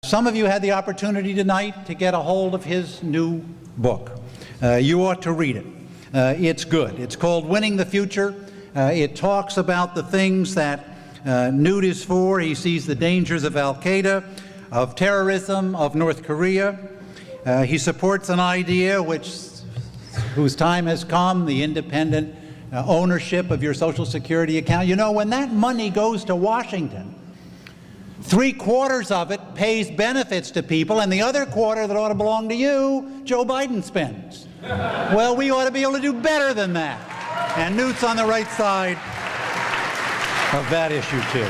Some of you had the opportunity tonight to get a hold of his new book. You ought to read it. It's good. It's called Winning the Future. It talks about the things that Newt is for. He sees the dangers of al-Qaeda, of terrorism, of North Korea. He supports an idea whose time has come, the independent ownership of your Social Security account. You know, when that money goes to Washington, 3/4 of it pays benefits to people, and the other quarter that ought to belong to you, Joe Biden spends. Well, we ought to be able to do better than that. And Newt's on the right side of that issue, too.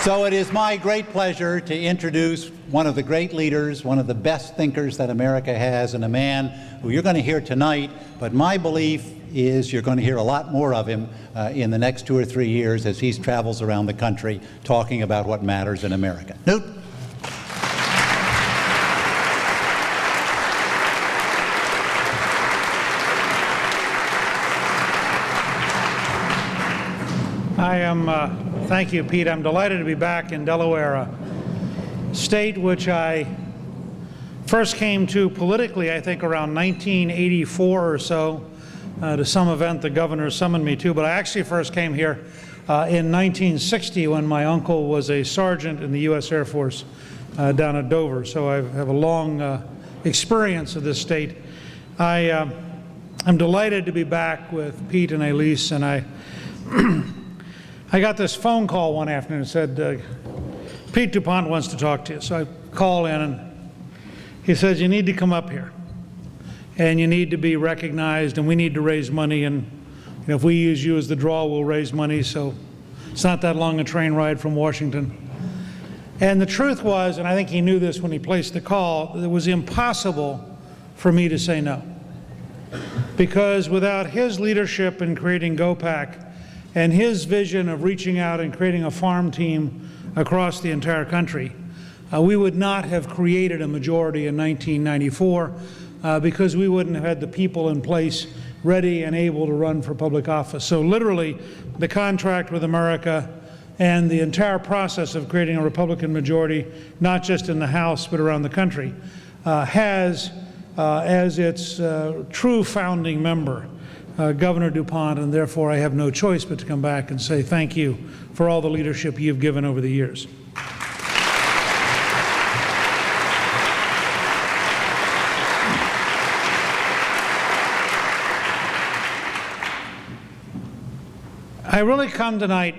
So it is my great pleasure to introduce one of the great leaders, one of the best thinkers that America has, and a man who you're going to hear tonight, but my belief is you're going to hear a lot more of him in the next 2 or 3 years as he travels around the country talking about what matters in America. Newt? Thank you, Pete. I'm delighted to be back in Delaware, a state which I first came to politically, I think, around 1984 or so, to some event the governor summoned me to. But I actually first came here in 1960 when my uncle was a sergeant in the U.S. Air Force down at Dover. So I have a long experience of this state. I'm delighted to be back with Pete and Elise, and I got this phone call one afternoon that said, Pete DuPont wants to talk to you. So I call in, and he says, you need to come up here, and you need to be recognized, and we need to raise money, and if we use you as the draw, we'll raise money. So it's not that long a train ride from Washington. And the truth was, and I think he knew this when he placed the call, it was impossible for me to say no. Because without his leadership in creating GOPAC, and his vision of reaching out and creating a farm team across the entire country, we would not have created a majority in 1994 because we wouldn't have had the people in place ready and able to run for public office. So literally, the contract with America and the entire process of creating a Republican majority, not just in the House but around the country, has as its true founding member Governor DuPont, and therefore I have no choice but to come back and say thank you for all the leadership you've given over the years. I really come tonight,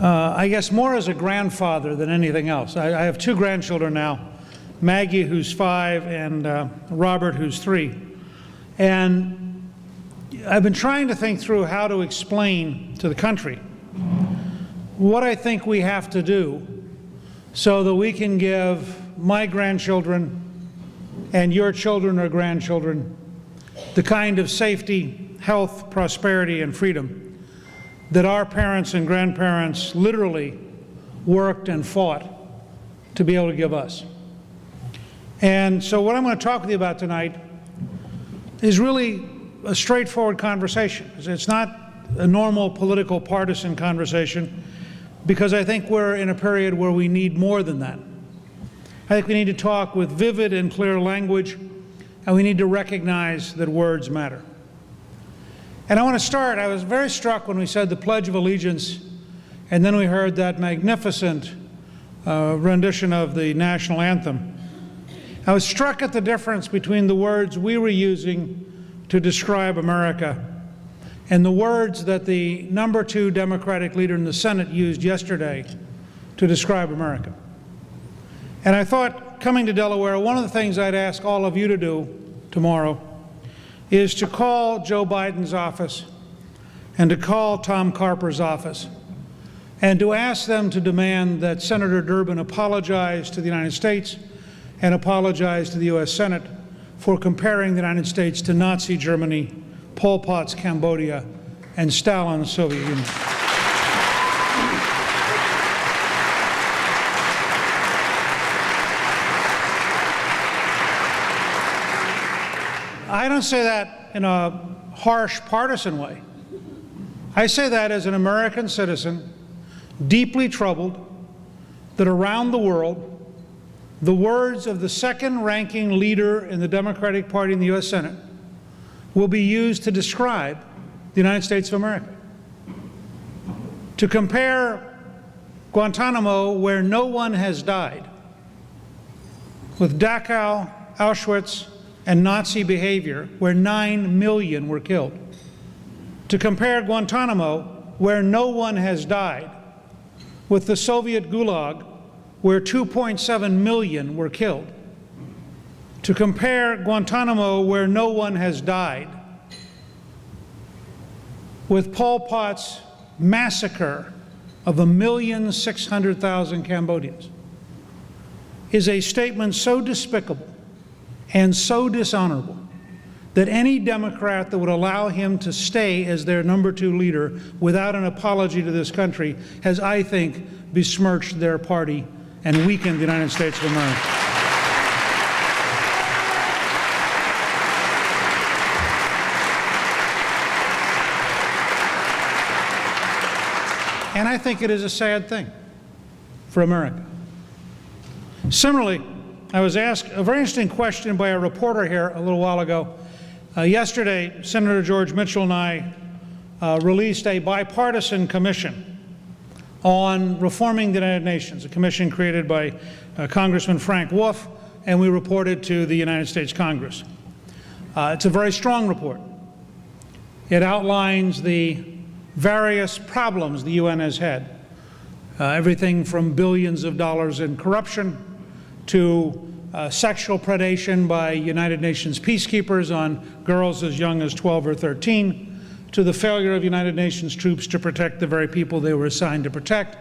I guess, more as a grandfather than anything else. I have 2 grandchildren now, Maggie, who's 5, and Robert, who's 3. And I've been trying to think through how to explain to the country what I think we have to do so that we can give my grandchildren and your children or grandchildren the kind of safety, health, prosperity, and freedom that our parents and grandparents literally worked and fought to be able to give us. And so what I'm going to talk with you about tonight is really a straightforward conversation. It's not a normal political partisan conversation, because I think we're in a period where we need more than that. I think we need to talk with vivid and clear language, and we need to recognize that words matter. And I want to start, I was very struck when we said the Pledge of Allegiance, and then we heard that magnificent rendition of the national anthem. I was struck at the difference between the words we were using to describe America and the words that the number 2 Democratic leader in the Senate used yesterday to describe America. And I thought, coming to Delaware, one of the things I'd ask all of you to do tomorrow is to call Joe Biden's office and to call Tom Carper's office and to ask them to demand that Senator Durbin apologize to the United States and apologize to the U.S. Senate for comparing the United States to Nazi Germany, Pol Pot's Cambodia, and Stalin's Soviet Union. I don't say that in a harsh partisan way. I say that as an American citizen, deeply troubled that around the world, the words of the second-ranking leader in the Democratic Party in the U.S. Senate will be used to describe the United States of America. To compare Guantanamo, where no one has died, with Dachau, Auschwitz, and Nazi behavior, where 9 million were killed. To compare Guantanamo, where no one has died, with the Soviet Gulag, where 2.7 million were killed. To compare Guantanamo, where no one has died, with Pol Pot's massacre of 1,600,000 Cambodians, is a statement so despicable and so dishonorable that any Democrat that would allow him to stay as their number 2 leader without an apology to this country has, I think, besmirched their party and weakened the United States of America. And I think it is a sad thing for America. Similarly, I was asked a very interesting question by a reporter here a little while ago. Yesterday, Senator George Mitchell and I released a bipartisan commission on reforming the United Nations, a commission created by Congressman Frank Wolf, and we reported to the United States Congress. It's a very strong report. It outlines the various problems the UN has had, everything from billions of dollars in corruption to sexual predation by United Nations peacekeepers on girls as young as 12 or 13, to the failure of United Nations troops to protect the very people they were assigned to protect,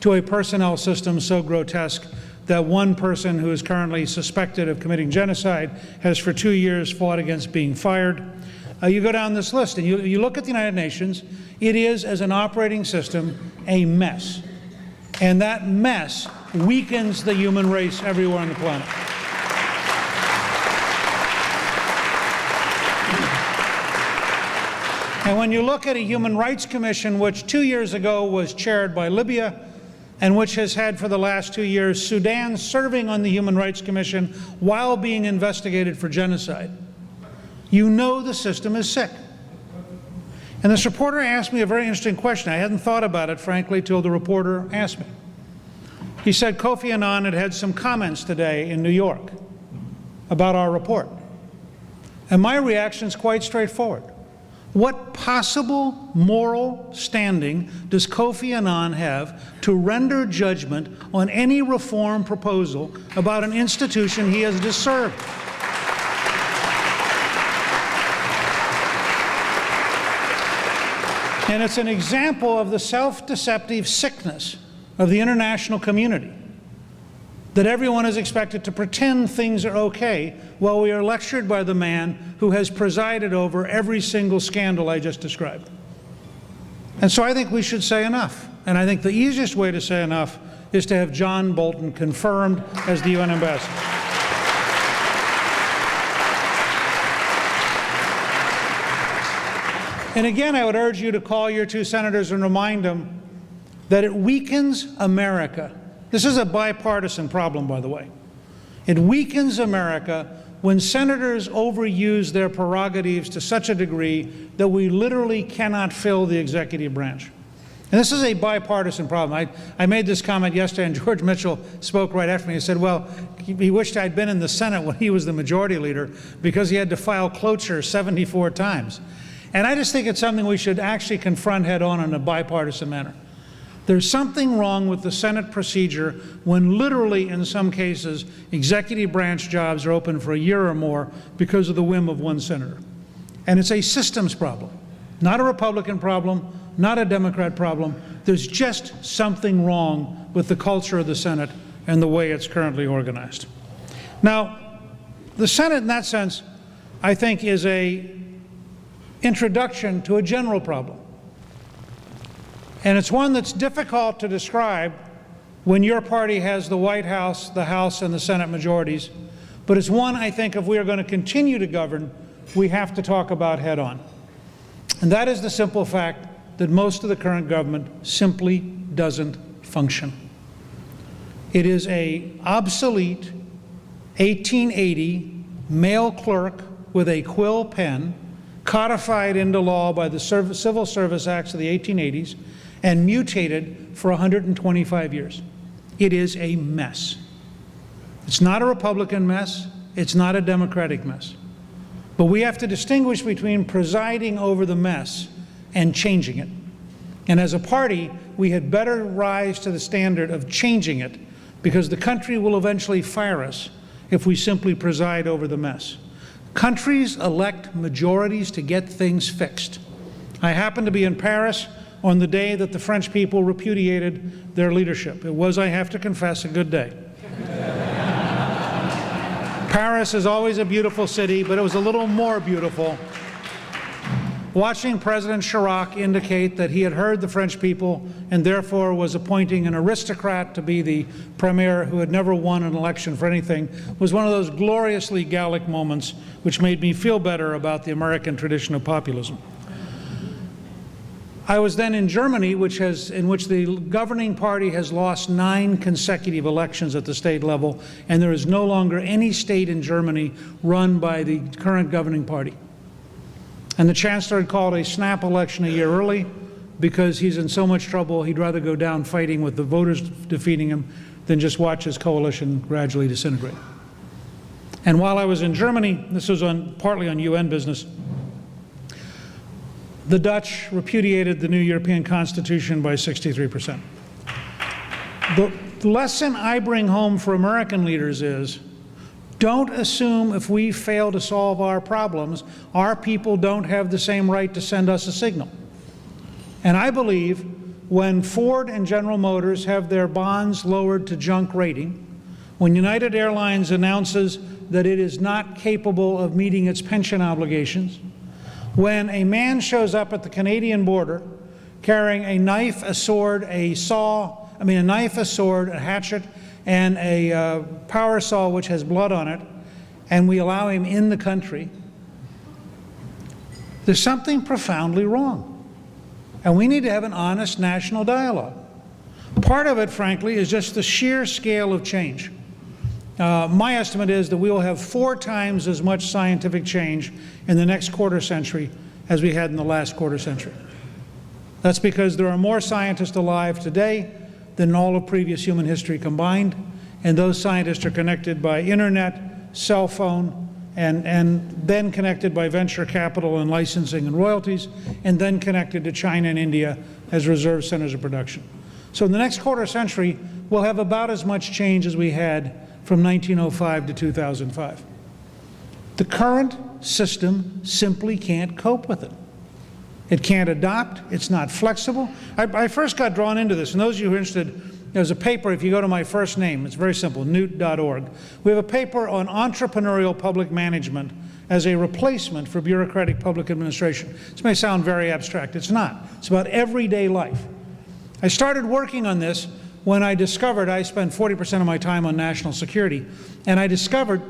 to a personnel system so grotesque that one person who is currently suspected of committing genocide has for 2 years fought against being fired. You go down this list and you look at the United Nations, it is, as an operating system, a mess. And that mess weakens the human race everywhere on the planet. And when you look at a Human Rights Commission, which 2 years ago was chaired by Libya, and which has had for the last 2 years Sudan serving on the Human Rights Commission while being investigated for genocide, you know the system is sick. And this reporter asked me a very interesting question. I hadn't thought about it, frankly, till the reporter asked me. He said Kofi Annan had some comments today in New York about our report. And my reaction is quite straightforward. What possible moral standing does Kofi Annan have to render judgment on any reform proposal about an institution he has disturbed? And it's an example of the self-deceptive sickness of the international community, that everyone is expected to pretend things are okay while we are lectured by the man who has presided over every single scandal I just described. And so I think we should say enough. And I think the easiest way to say enough is to have John Bolton confirmed as the UN ambassador. And again, I would urge you to call your 2 senators and remind them that it weakens America. This is a bipartisan problem, by the way. It weakens America when senators overuse their prerogatives to such a degree that we literally cannot fill the executive branch. And this is a bipartisan problem. I made this comment yesterday, and George Mitchell spoke right after me. He said, well, he wished I'd been in the Senate when he was the majority leader because he had to file cloture 74 times. And I just think it's something we should actually confront head on in a bipartisan manner. There's something wrong with the Senate procedure when literally, in some cases, executive branch jobs are open for a year or more because of the whim of one senator. And it's a systems problem, not a Republican problem, not a Democrat problem. There's just something wrong with the culture of the Senate and the way it's currently organized. Now, the Senate, in that sense, I think is an introduction to a general problem. And it's one that's difficult to describe when your party has the White House, the House, and the Senate majorities. But it's one, I think, if we are going to continue to govern, we have to talk about head on. And that is the simple fact that most of the current government simply doesn't function. It is a obsolete 1880 male clerk with a quill pen, codified into law by the Civil Service Acts of the 1880s, and mutated for 125 years. It is a mess. It's not a Republican mess. It's not a Democratic mess. But we have to distinguish between presiding over the mess and changing it. And as a party, we had better rise to the standard of changing it, because the country will eventually fire us if we simply preside over the mess. Countries elect majorities to get things fixed. I happened to be in Paris on the day that the French people repudiated their leadership. It was, I have to confess, a good day. Paris is always a beautiful city, but it was a little more beautiful watching President Chirac indicate that he had heard the French people and therefore was appointing an aristocrat to be the premier who had never won an election for anything was one of those gloriously Gallic moments which made me feel better about the American tradition of populism. I was then in Germany, in which the governing party has lost 9 consecutive elections at the state level, and there is no longer any state in Germany run by the current governing party. And the chancellor had called a snap election a year early because he's in so much trouble he'd rather go down fighting with the voters defeating him than just watch his coalition gradually disintegrate. And while I was in Germany, this was partly on UN business, the Dutch repudiated the new European Constitution by 63%. The lesson I bring home for American leaders is, don't assume if we fail to solve our problems, our people don't have the same right to send us a signal. And I believe when Ford and General Motors have their bonds lowered to junk rating, when United Airlines announces that it is not capable of meeting its pension obligations, when a man shows up at the Canadian border carrying a knife, a sword, a knife, a sword, a hatchet, and a power saw which has blood on it, and we allow him in the country, there's something profoundly wrong. And we need to have an honest national dialogue. Part of it, frankly, is just the sheer scale of change. My estimate is that we will have 4 times as much scientific change in the next quarter century as we had in the last quarter century. That's because there are more scientists alive today than in all of previous human history combined, and those scientists are connected by internet, cell phone, and then connected by venture capital and licensing and royalties, and then connected to China and India as reserve centers of production. So in the next quarter century, we'll have about as much change as we had from 1905 to 2005. The current system simply can't cope with it. It can't adopt. It's not flexible. I first got drawn into this, and those of you who are interested, there's a paper, if you go to my first name, it's very simple, newt.org. We have a paper on entrepreneurial public management as a replacement for bureaucratic public administration. This may sound very abstract. It's not. It's about everyday life. I started working on this when I discovered, I spent 40% of my time on national security, and I discovered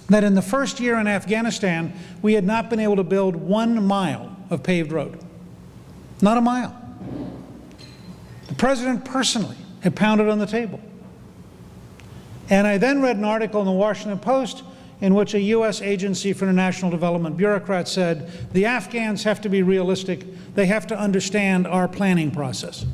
that in the first year in Afghanistan, we had not been able to build 1 mile of paved road. Not a mile. The president personally had pounded on the table. And I then read an article in the Washington Post in which a U.S. Agency for International Development bureaucrat said, the Afghans have to be realistic. They have to understand our planning process.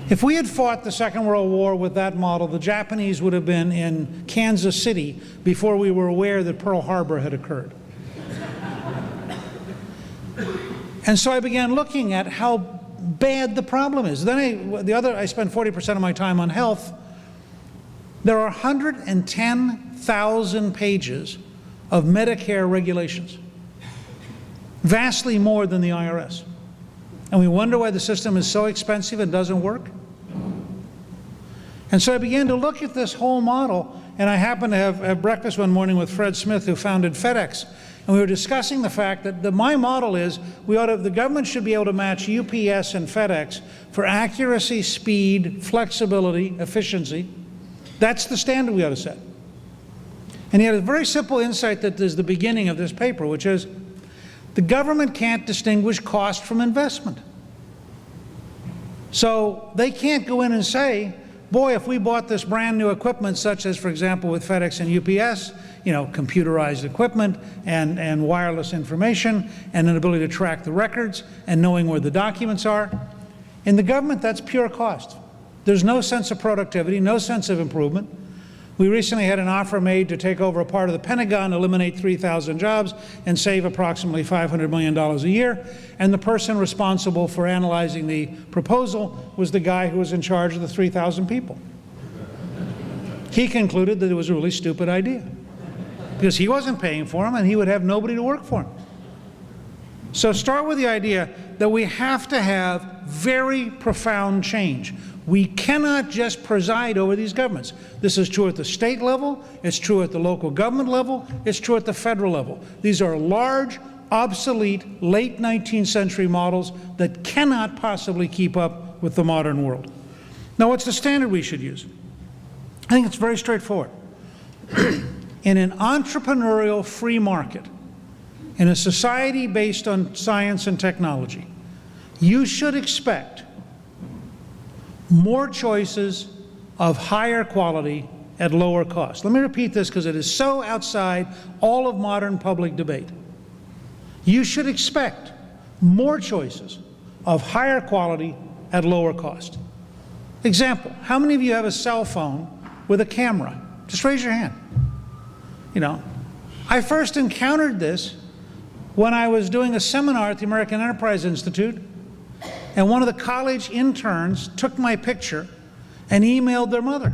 If we had fought the Second World War with that model, the Japanese would have been in Kansas City before we were aware that Pearl Harbor had occurred. And so I began looking at how bad the problem is. Then I spent 40% of my time on health. There are 110,000 pages of Medicare regulations, vastly more than the IRS. And we wonder why the system is so expensive and doesn't work. And so I began to look at this whole model, and I happened to have breakfast one morning with Fred Smith, who founded FedEx, and we were discussing the fact that my model is the government should be able to match UPS and FedEx for accuracy, speed, flexibility, efficiency. That's the standard we ought to set. And he had a very simple insight that is the beginning of this paper, which is the government can't distinguish cost from investment. So they can't go in and say boy, if we bought this brand new equipment, such as, for example, with FedEx and UPS, you know, computerized equipment and wireless information and an ability to track the records and knowing where the documents are. In the government, that's pure cost. There's no sense of productivity, no sense of improvement. We recently had an offer made to take over a part of the Pentagon, eliminate 3,000 jobs, and save approximately $500 million a year. And the person responsible for analyzing the proposal was the guy who was in charge of the 3,000 people. He concluded that it was a really stupid idea because he wasn't paying for them and he would have nobody to work for him. So start with the idea that we have to have very profound change. We cannot just preside over these governments. This is true at the state level, it's true at the local government level, it's true at the federal level. These are large, obsolete, late 19th century models that cannot possibly keep up with the modern world. Now, what's the standard we should use? I think it's very straightforward. In an entrepreneurial free market, in a society based on science and technology, you should expect more choices of higher quality at lower cost. Let me repeat this because it is so outside all of modern public debate. You should expect more choices of higher quality at lower cost. Example, how many of you have a cell phone with a camera? Just raise your hand. You know, I first encountered this when I was doing a seminar at the American Enterprise Institute, and one of the college interns took my picture and emailed their mother.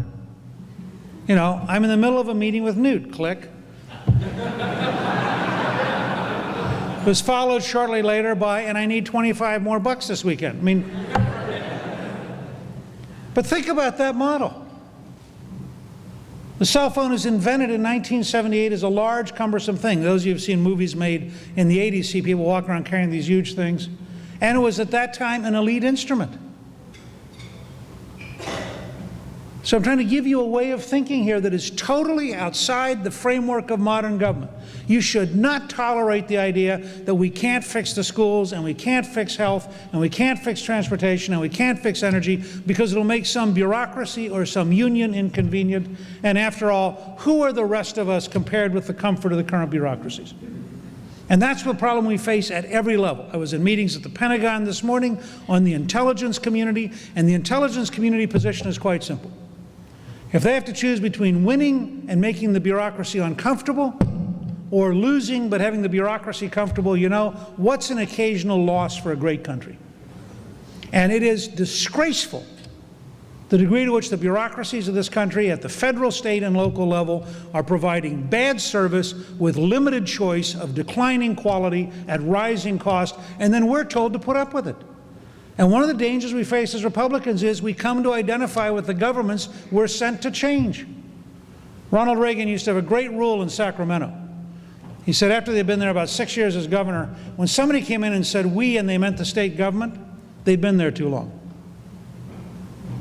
You know, I'm in the middle of a meeting with Newt, click. It was followed shortly later by, and I need 25 more bucks this weekend. I mean, but think about that model. The cell phone was invented in 1978 as a large, cumbersome thing. Those of you who have seen movies made in the 80s see people walking around carrying these huge things. And it was at that time an elite instrument. So I'm trying to give you a way of thinking here that is totally outside the framework of modern government. You should not tolerate the idea that we can't fix the schools and we can't fix health and we can't fix transportation and we can't fix energy because it'll make some bureaucracy or some union inconvenient. And after all, who are the rest of us compared with the comfort of the current bureaucracies? And that's the problem we face at every level. I was in meetings at the Pentagon this morning on the intelligence community, and the intelligence community position is quite simple. If they have to choose between winning and making the bureaucracy uncomfortable, or losing but having the bureaucracy comfortable, you know, what's an occasional loss for a great country? And it is disgraceful the degree to which the bureaucracies of this country at the federal, state, and local level are providing bad service with limited choice of declining quality at rising cost, and then we're told to put up with it. And one of the dangers we face as Republicans is we come to identify with the governments we're sent to change. Ronald Reagan used to have a great rule in Sacramento. He said after they'd been there about 6 years as governor, when somebody came in and said we and they meant the state government, they'd been there too long.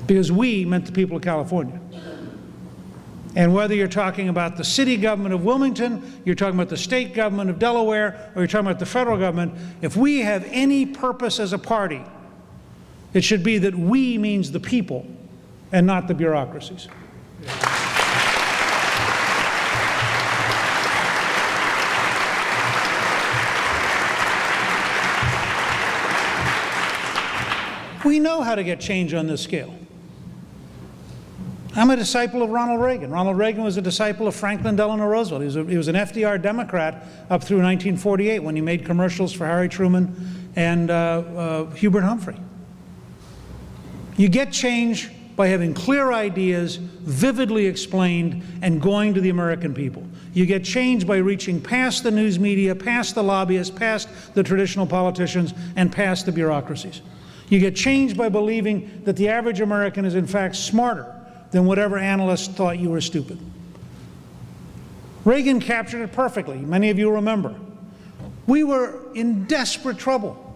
Because we meant the people of California. And whether you're talking about the city government of Wilmington, you're talking about the state government of Delaware, or you're talking about the federal government, if we have any purpose as a party, it should be that we means the people and not the bureaucracies. We know how to get change on this scale. I'm a disciple of Ronald Reagan. Ronald Reagan was a disciple of Franklin Delano Roosevelt. He was an FDR Democrat up through 1948 when he made commercials for Harry Truman and Hubert Humphrey. You get change by having clear ideas, vividly explained, and going to the American people. You get change by reaching past the news media, past the lobbyists, past the traditional politicians, and past the bureaucracies. You get change by believing that the average American is in fact smarter than whatever analysts thought you were stupid. Reagan captured it perfectly. Many of you remember. We were in desperate trouble.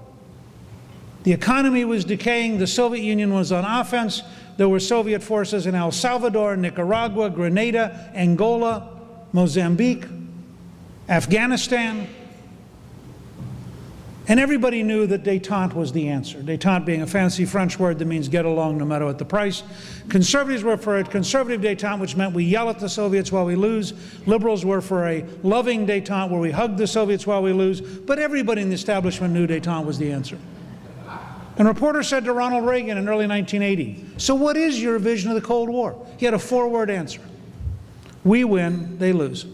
The economy was decaying. The Soviet Union was on offense. There were Soviet forces in El Salvador, Nicaragua, Grenada, Angola, Mozambique, Afghanistan. And everybody knew that détente was the answer. Détente being a fancy French word that means get along no matter what the price. Conservatives were for a conservative détente, which meant we yell at the Soviets while we lose. Liberals were for a loving détente where we hug the Soviets while we lose. But everybody in the establishment knew détente was the answer. And a reporter said to Ronald Reagan in early 1980, "So what is your vision of the Cold War?" He had a four-word answer: "We win, they lose."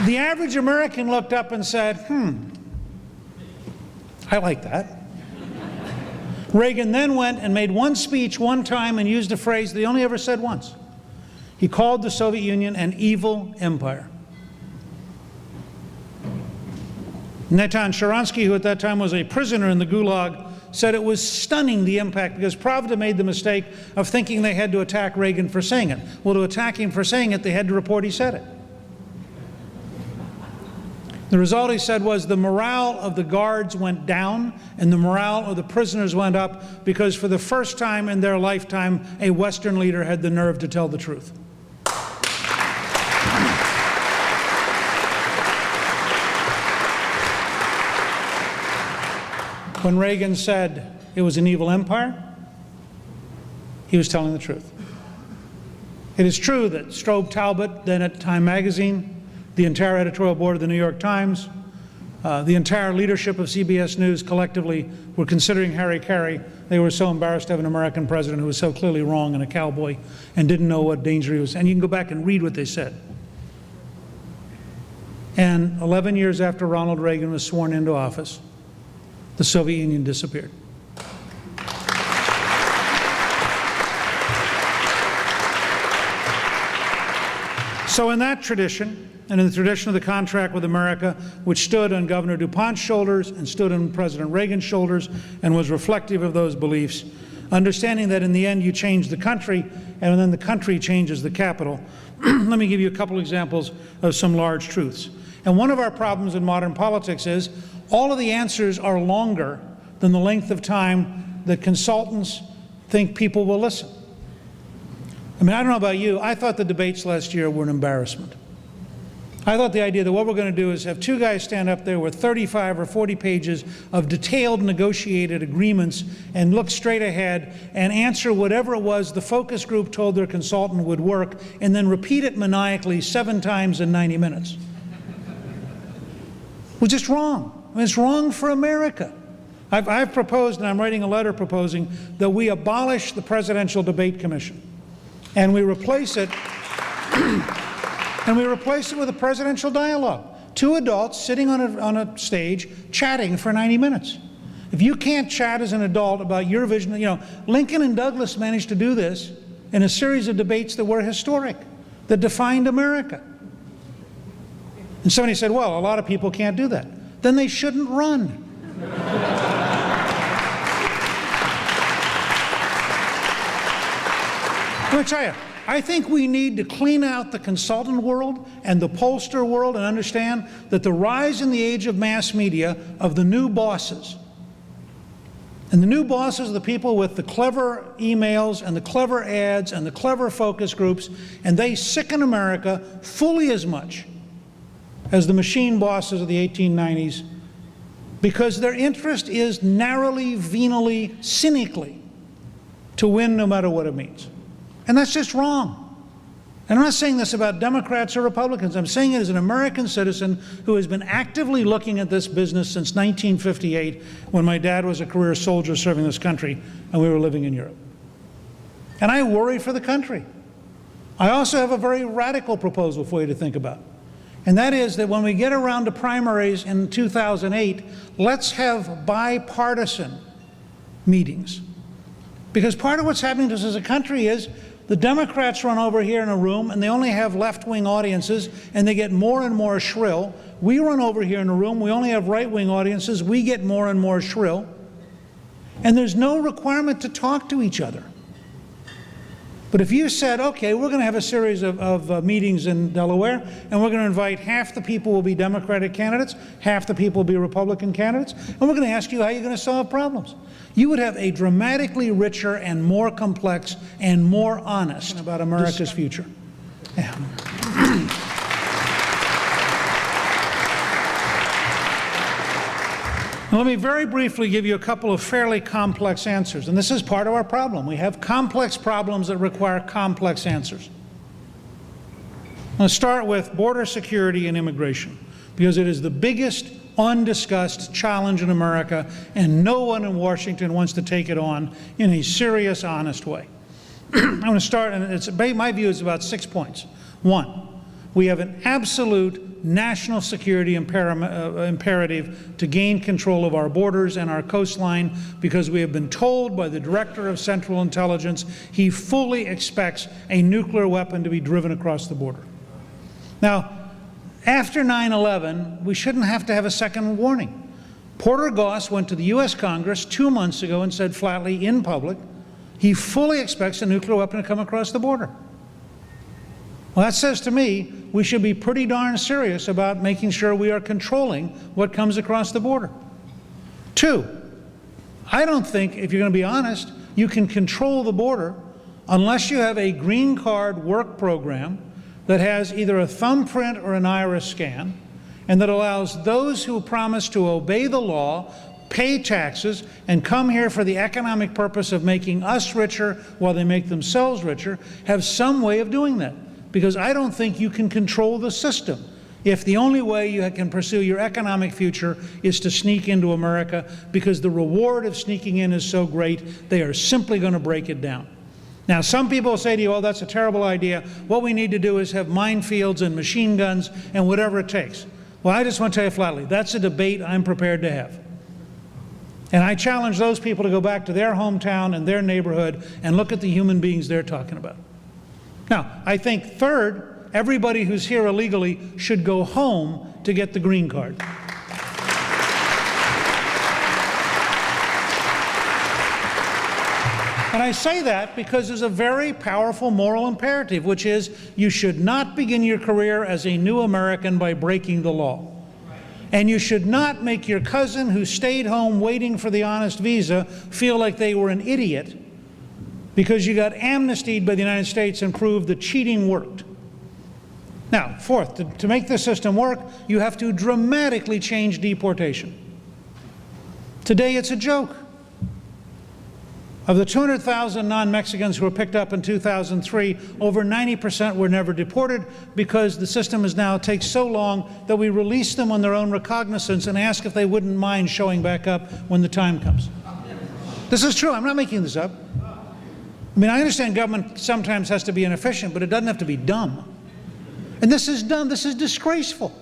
The average American looked up and said, I like that. Reagan then went and made one speech one time and used a phrase that he only ever said once. He called the Soviet Union an evil empire. Natan Sharansky, who at that time was a prisoner in the Gulag, said it was stunning, the impact, because Pravda made the mistake of thinking they had to attack Reagan for saying it. Well, to attack him for saying it, they had to report he said it. The result, he said, was the morale of the guards went down and the morale of the prisoners went up because for the first time in their lifetime, a Western leader had the nerve to tell the truth. When Reagan said it was an evil empire, he was telling the truth. It is true that Strobe Talbot, then at Time magazine, the entire editorial board of the New York Times, the entire leadership of CBS News collectively were considering Harry Carey. They were so embarrassed to have an American president who was so clearly wrong and a cowboy and didn't know what danger he was. And you can go back and read what they said. And 11 years after Ronald Reagan was sworn into office, the Soviet Union disappeared. So in that tradition, and in the tradition of the contract with America, which stood on Governor DuPont's shoulders and stood on President Reagan's shoulders and was reflective of those beliefs, understanding that in the end you change the country and then the country changes the capital, let me give you a couple examples of some large truths. And one of our problems in modern politics is all of the answers are longer than the length of time that consultants think people will listen. I mean, I don't know about you, I thought the debates last year were an embarrassment. I thought the idea that what we're going to do is have two guys stand up there with 35 or 40 pages of detailed negotiated agreements and look straight ahead and answer whatever it was the focus group told their consultant would work and then repeat it maniacally 7 times in 90 minutes. It was just wrong. I mean, it's wrong for America. I've proposed, and I'm writing a letter proposing, that we abolish the Presidential Debate Commission and we replace it with a presidential dialogue. 2 adults sitting on a stage chatting for 90 minutes. If you can't chat as an adult about your vision, you know, Lincoln and Douglas managed to do this in a series of debates that were historic, that defined America. And somebody said, well, a lot of people can't do that. Then they shouldn't run. Let me tell you, I think we need to clean out the consultant world and the pollster world and understand that the rise in the age of mass media of the new bosses, and the new bosses are the people with the clever emails and the clever ads and the clever focus groups, and they sicken America fully as much as the machine bosses of the 1890s, because their interest is narrowly, venally, cynically to win no matter what it means. And that's just wrong. And I'm not saying this about Democrats or Republicans. I'm saying it as an American citizen who has been actively looking at this business since 1958, when my dad was a career soldier serving this country and we were living in Europe. And I worry for the country. I also have a very radical proposal for you to think about. And that is that when we get around to primaries in 2008, let's have bipartisan meetings. Because part of what's happening to us as a country is the Democrats run over here in a room and they only have left-wing audiences and they get more and more shrill. We run over here in a room, we only have right-wing audiences, we get more and more shrill. And there's no requirement to talk to each other. But if you said, okay, we're going to have a series of meetings in Delaware, and we're going to invite half the people will be Democratic candidates, half the people will be Republican candidates, and we're going to ask you how you're going to solve problems. you would have a dramatically richer and more complex and more honest about America's future. Yeah. Now, let me very briefly give you a couple of fairly complex answers, and this is part of our problem. We have complex problems that require complex answers. I'm going to start with border security and immigration, because it is the biggest undiscussed challenge in America, and no one in Washington wants to take it on in a serious, honest way. I'm going to start, and my view is about 6 points. One, we have an absolute national security imperative to gain control of our borders and our coastline, because we have been told by the Director of Central Intelligence he fully expects a nuclear weapon to be driven across the border. Now, after 9/11, we shouldn't have to have a second warning. Porter Goss went to the U.S. Congress 2 months ago and said flatly in public he fully expects a nuclear weapon to come across the border. Well, that says to me we should be pretty darn serious about making sure we are controlling what comes across the border. Two, I don't think, if you're going to be honest, you can control the border unless you have a green card work program that has either a thumbprint or an iris scan, and that allows those who promise to obey the law, pay taxes, and come here for the economic purpose of making us richer while they make themselves richer, have some way of doing that. Because I don't think you can control the system if the only way you can pursue your economic future is to sneak into America, because the reward of sneaking in is so great, they are simply going to break it down. Now, some people say to you, oh, that's a terrible idea. What we need to do is have minefields and machine guns and whatever it takes. Well, I just want to tell you flatly, that's a debate I'm prepared to have. And I challenge those people to go back to their hometown and their neighborhood and look at the human beings they're talking about. Now, I think third, everybody who's here illegally should go home to get the green card. And I say that because there's a very powerful moral imperative, which is you should not begin your career as a new American by breaking the law. And you should not make your cousin who stayed home waiting for the honest visa feel like they were an idiot because you got amnestied by the United States and proved that cheating worked. Now, fourth, to make this system work, you have to dramatically change deportation. Today, it's a joke. Of the 200,000 non-Mexicans who were picked up in 2003, over 90% were never deported because the system is now takes so long that we release them on their own recognizance and ask if they wouldn't mind showing back up when the time comes. This is true. I'm not making this up. I mean, I understand government sometimes has to be inefficient, but it doesn't have to be dumb. And this is dumb. This is disgraceful.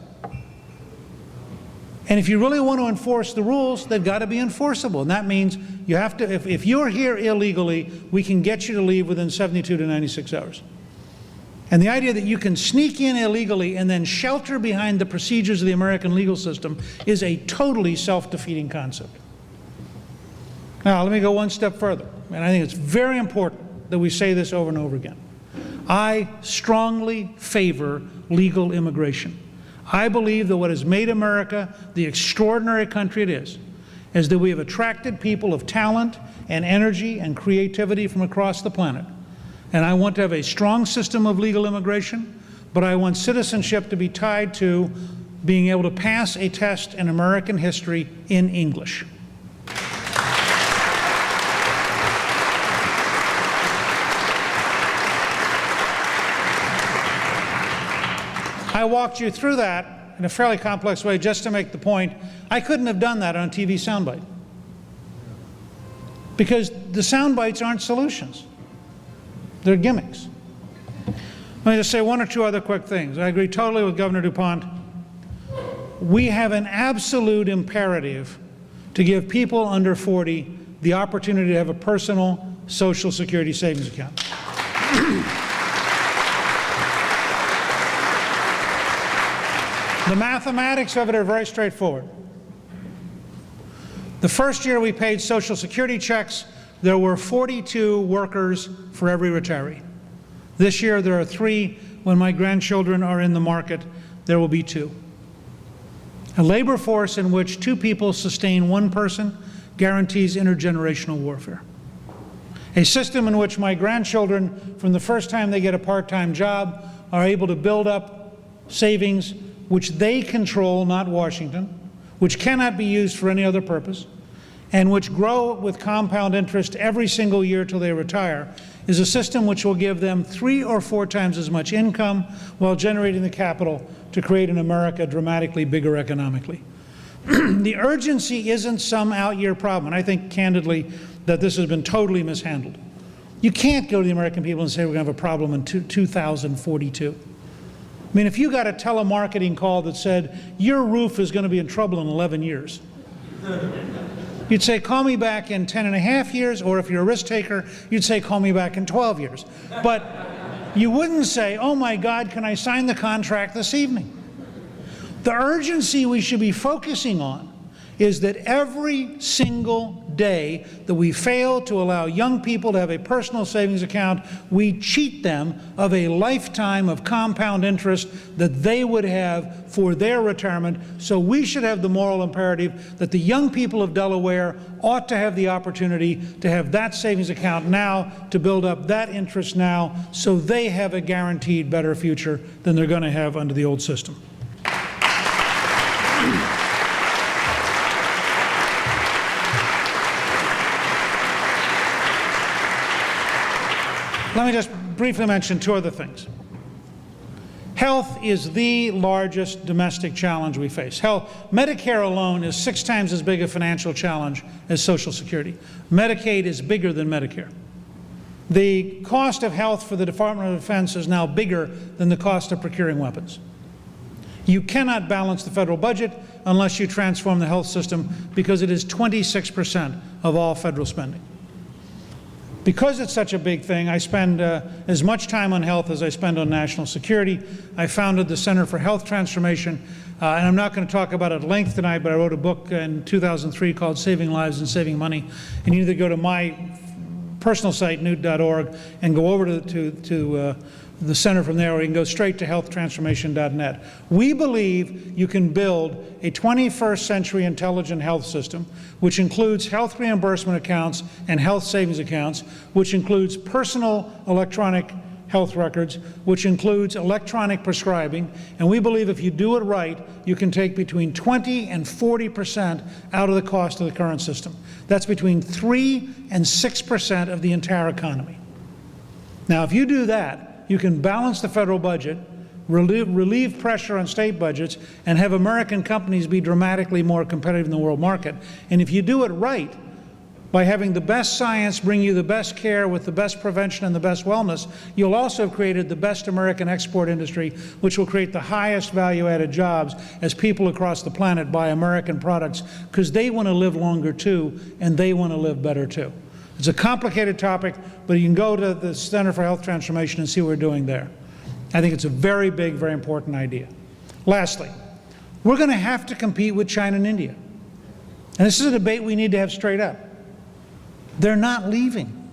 And if you really want to enforce the rules, they've got to be enforceable. And that means you have to, if you're here illegally, we can get you to leave within 72 to 96 hours. And the idea that you can sneak in illegally and then shelter behind the procedures of the American legal system is a totally self-defeating concept. Now, let me go one step further. And I think it's very important that we say this over and over again. I strongly favor legal immigration. I believe that what has made America the extraordinary country it is that we have attracted people of talent and energy and creativity from across the planet. And I want to have a strong system of legal immigration, but I want citizenship to be tied to being able to pass a test in American history in English. I walked you through that in a fairly complex way just to make the point. I couldn't have done that on a TV soundbite, because the sound bites aren't solutions. They're gimmicks. Let me just say one or two other quick things. I agree totally with Governor DuPont. We have an absolute imperative to give people under 40 the opportunity to have a personal Social Security savings account. The mathematics of it are very straightforward. The first year we paid Social Security checks, there were 42 workers for every retiree. This year there are 3. When my grandchildren are in the market, there will be 2. A labor force in which 2 people sustain 1 person guarantees intergenerational warfare. A system in which my grandchildren, from the first time they get a part-time job, are able to build up savings which they control, not Washington, which cannot be used for any other purpose, and which grow with compound interest every single year till they retire, is a system which will give them 3 or 4 times as much income while generating the capital to create an America dramatically bigger economically. The urgency isn't some out-year problem, and I think candidly that this has been totally mishandled. You can't go to the American people and say we're going to have a problem in 2042. I mean, if you got a telemarketing call that said your roof is going to be in trouble in 11 years, you'd say, call me back in 10 and a half years, or if you're a risk taker, you'd say, call me back in 12 years. But you wouldn't say, oh my God, can I sign the contract this evening? The urgency we should be focusing on is that every single day that we fail to allow young people to have a personal savings account, we cheat them of a lifetime of compound interest that they would have for their retirement. So we should have the moral imperative that the young people of Delaware ought to have the opportunity to have that savings account now, to build up that interest now, so they have a guaranteed better future than they're going to have under the old system. Let me just briefly mention 2 other things. Health is the largest domestic challenge we face. Medicare alone is 6 times as big a financial challenge as Social Security. Medicaid is bigger than Medicare. The cost of health for the Department of Defense is now bigger than the cost of procuring weapons. You cannot balance the federal budget unless you transform the health system, because it is 26% of all federal spending. Because it's such a big thing, I spend as much time on health as I spend on national security. I founded the Center for Health Transformation, and I'm not going to talk about it at length tonight, but I wrote a book in 2003 called Saving Lives and Saving Money. And you either go to my personal site, newt.org, and go over to the center from there, or you can go straight to healthtransformation.net. We believe you can build a 21st century intelligent health system, which includes health reimbursement accounts and health savings accounts, which includes personal electronic health records, which includes electronic prescribing. And we believe if you do it right, you can take between 20 and 40% out of the cost of the current system. That's between 3 and 6% of the entire economy. Now, if you do that, you can balance the federal budget, relieve pressure on state budgets, and have American companies be dramatically more competitive in the world market. And if you do it right, by having the best science bring you the best care with the best prevention and the best wellness, you'll also have created the best American export industry, which will create the highest value-added jobs as people across the planet buy American products, because they want to live longer too, and they want to live better too. It's a complicated topic, but you can go to the Center for Health Transformation and see what we're doing there. I think it's a very big, very important idea. Lastly, we're going to have to compete with China and India. And this is a debate we need to have straight up. They're not leaving.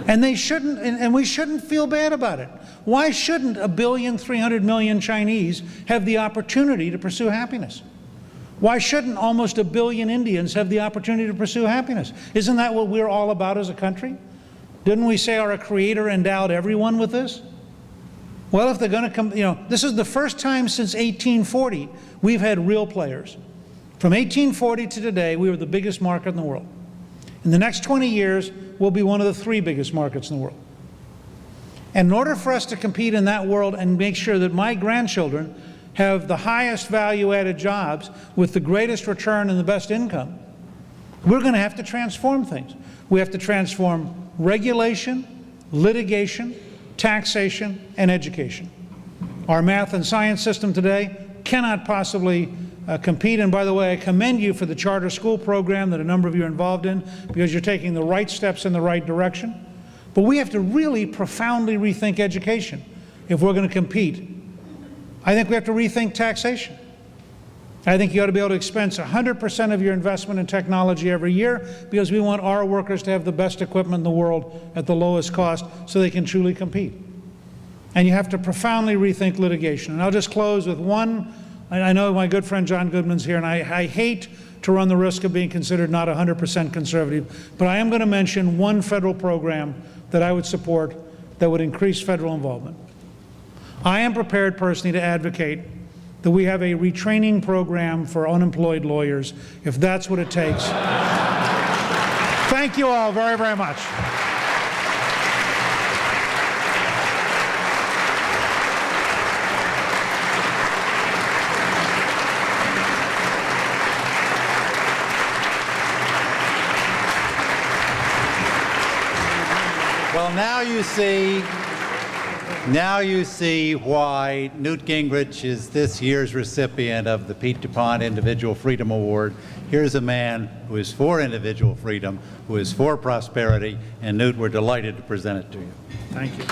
And they shouldn't, and we shouldn't feel bad about it. Why shouldn't 1,300,000,000 Chinese have the opportunity to pursue happiness? Why shouldn't almost 1 billion Indians have the opportunity to pursue happiness? Isn't that what we're all about as a country? Didn't we say our Creator endowed everyone with this? Well, if they're going to come, this is the first time since 1840 we've had real players. From 1840 to today, we were the biggest market in the world. In the next 20 years, we'll be one of the 3 biggest markets in the world. And in order for us to compete in that world and make sure that my grandchildren have the highest value-added jobs with the greatest return and the best income, we're going to have to transform things. We have to transform regulation, litigation, taxation, and education. Our math and science system today cannot possibly compete. And by the way, I commend you for the charter school program that a number of you are involved in, because you're taking the right steps in the right direction. But we have to really profoundly rethink education if we're going to compete. I think we have to rethink taxation. I think you ought to be able to expense 100% of your investment in technology every year, because we want our workers to have the best equipment in the world at the lowest cost so they can truly compete. And you have to profoundly rethink litigation. And I'll just close with one I know my good friend John Goodman's here, and I hate to run the risk of being considered not 100% conservative, but I am going to mention one federal program that I would support that would increase federal involvement. I am prepared personally to advocate that we have a retraining program for unemployed lawyers, if that's what it takes. Thank you all very, very much. Well, now you see why Newt Gingrich is this year's recipient of the Pete DuPont Individual Freedom Award. Here's a man who is for individual freedom, who is for prosperity, and Newt, we're delighted to present it to you. Thank you.